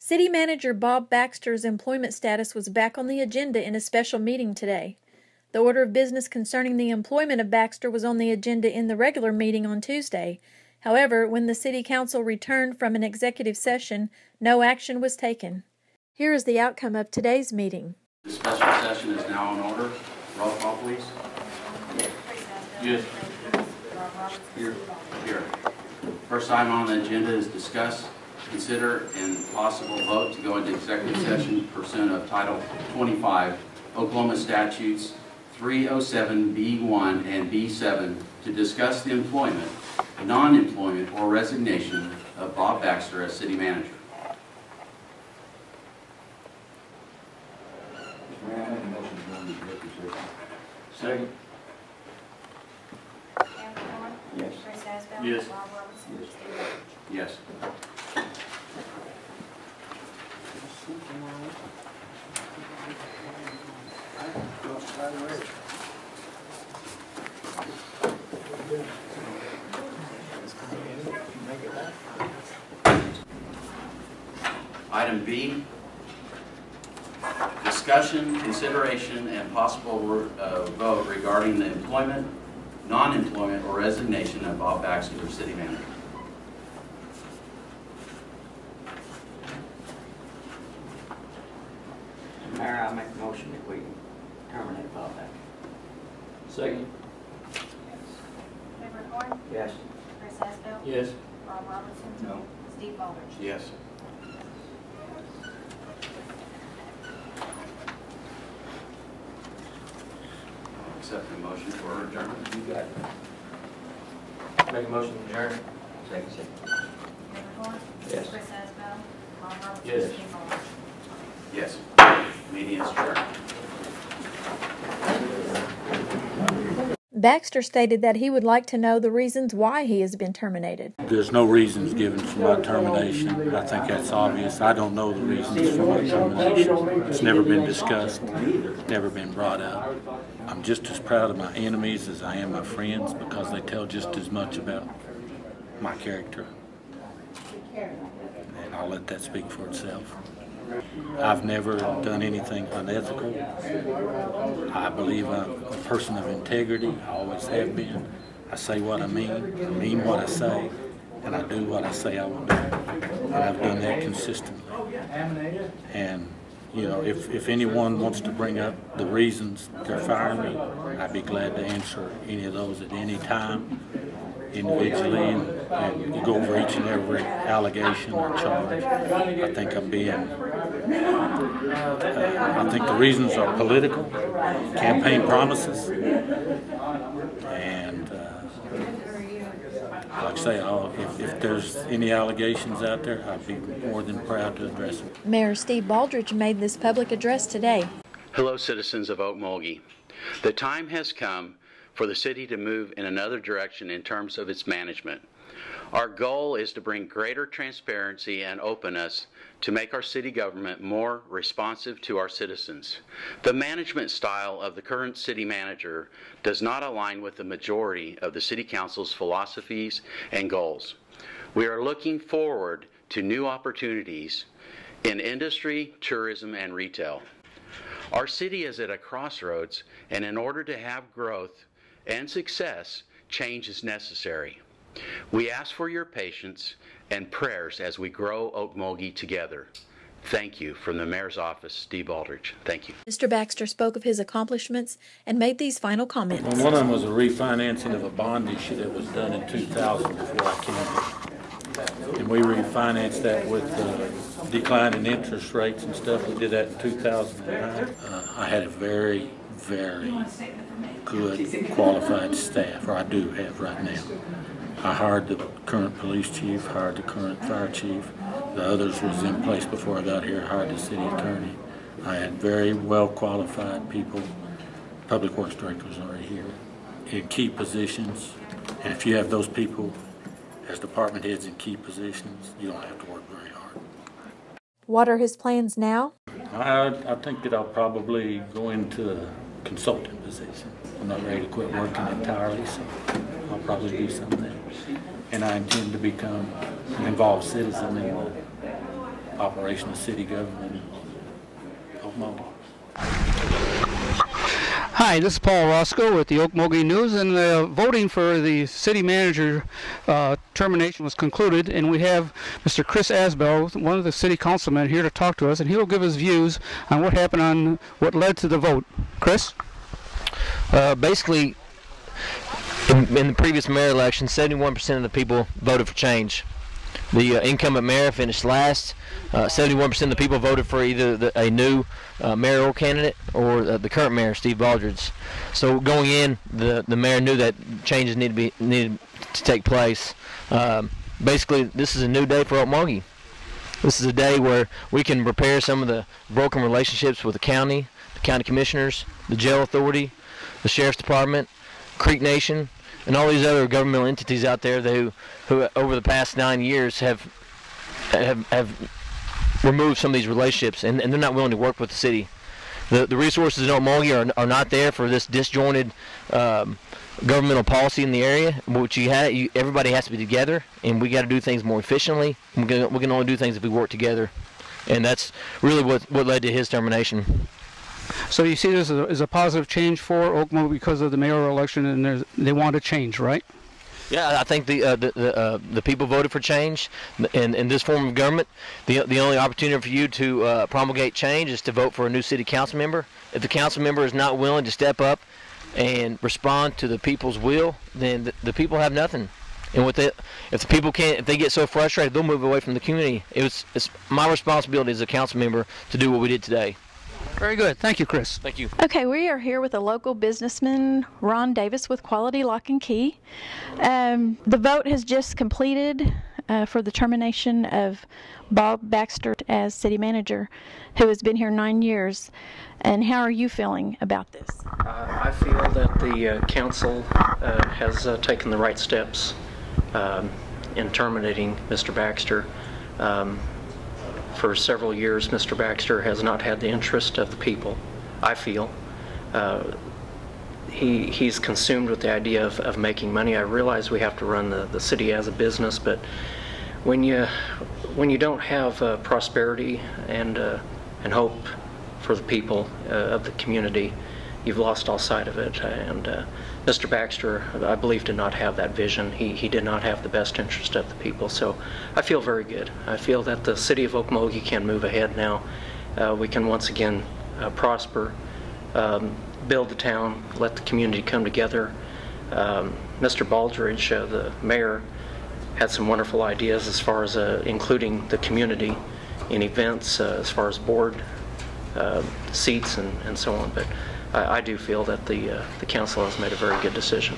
City Manager Bob Baxter's employment status was back on the agenda in a special meeting today. The order of business concerning the employment of Baxter was on the agenda in the regular meeting on Tuesday. However, when the City Council returned from an executive session, no action was taken. Here is the outcome of today's meeting. The special session is now in order. Roll call, please. Yes. Here. First item on the agenda is discuss, consider, and possible vote to go into executive session pursuant of Title 25 Oklahoma Statutes 307B1 and B7 to discuss the employment, non-employment, or resignation of Bob Baxter as City Manager. Second. Yes. Yes. Yes. Yes. Item B, discussion, consideration, and possible vote regarding the employment, non-employment, or resignation of Bob Baxter, City Manager. Mayor, I make a motion that we terminate Bob Baxter. Second. Member Horn? Yes. Chris Asbell? Yes. Rob Robinson? No. Steve Baldridge? Yes. I'll accept the motion for adjournment. You got it. Make a motion to adjourn. Second. Member Horn? Yes. Chris Asbell? Rob Robinson? Yes. Steve Baldridge? Yes. Meeting is adjourned. Baxter stated that he would like to know the reasons why he has been terminated. There's no reasons given for my termination. I think that's obvious. I don't know the reasons for my termination. It's never been discussed, never been brought up. I'm just as proud of my enemies as I am my friends because they tell just as much about my character. And I'll let that speak for itself. I've never done anything unethical. I believe I'm a person of integrity. I always have been. I say what I mean what I say, and I do what I say I will do. And I've done that consistently. And, you know, if anyone wants to bring up the reasons they're firing me, I'd be glad to answer any of those at any time, individually, and go over each and every allegation or charge. I think I'm being, I think the reasons are political, campaign promises, and like I say, if there's any allegations out there, I'd be more than proud to address them. Mayor Steve Baldridge made this public address today. Hello, citizens of Okmulgee. The time has come for the city to move in another direction in terms of its management. Our goal is to bring greater transparency and openness to make our city government more responsive to our citizens. The management style of the current city manager does not align with the majority of the City Council's philosophies and goals. We are looking forward to new opportunities in industry, tourism, and retail. Our city is at a crossroads, and in order to have growth and success, change is necessary. We ask for your patience and prayers as we grow Okmulgee together. Thank you. From the Mayor's Office, Steve Baldridge. Thank you. Mr. Baxter spoke of his accomplishments and made these final comments. Well, one of them was a refinancing of a bond issue that was done in 2000 before I came here. And we refinanced that with decline in interest rates and stuff. We did that in 2009. I had a very, very good, qualified staff, or I do have right now. I hired the current police chief, hired the current fire chief. The others was in place before I got here. I hired the city attorney. I had very well qualified people. Public Works Director was already here in key positions. And if you have those people as department heads in key positions, you don't have to work very hard. What are his plans now? I think that I'll probably go into a consulting position. I'm not ready to quit working entirely, so I'll probably do something there. And I intend to become an involved citizen in operation of city government in Okmulgee. Hi, this is Paul Roscoe with the Okmulgee News, and the voting for the city manager termination was concluded, and we have Mr. Chris Asbell, one of the city councilmen, here to talk to us, and he will give his views on what happened on what led to the vote. Chris? Basically, in the previous mayor election, 71% of the people voted for change. The incumbent mayor finished last. 71% of the people voted for either a new mayoral candidate or the current mayor, Steve Baldridge. So going in, the mayor knew that changes needed to take place. Basically, this is a new day for Okmulgee. This is a day where we can repair some of the broken relationships with the county commissioners, the jail authority, the sheriff's department, Creek Nation, and all these other governmental entities out there who over the past 9 years have removed some of these relationships, and they're not willing to work with the city. The resources in Okmulgee are not there for this disjointed governmental policy in the area, which everybody has to be together, and we got to do things more efficiently. We can only do things if we work together, and that's really what led to his termination. So you see this as a positive change for Okmulgee because of the mayoral election, and they want to change, right? Yeah, I think the people voted for change in this form of government. The only opportunity for you to promulgate change is to vote for a new city council member. If the council member is not willing to step up and respond to the people's will, then the people have nothing. And if the people can't, if they get so frustrated, they'll move away from the community. It's my responsibility as a council member to do what we did today. Very good. Thank you, Chris. Thank you. Okay, we are here with a local businessman, Ron Davis with Quality Lock and Key. The vote has just completed for the termination of Bob Baxter as city manager, who has been here 9 years. And how are you feeling about this? I feel that the council has taken the right steps in terminating Mr. Baxter. For several years, Mr. Baxter has not had the interest of the people, I feel. He's consumed with the idea of making money. I realize we have to run the city as a business, but when you don't have prosperity and hope for the people of the community, you've lost all sight of it. And Mr. Baxter, I believe, did not have that vision. He did not have the best interest of the people. So I feel very good. I feel that the city of Okmulgee can move ahead now. We can once again prosper, build the town, let the community come together. Mr. Baldridge, the mayor, had some wonderful ideas as far as including the community in events, as far as board seats and so on. But I do feel that the council has made a very good decision.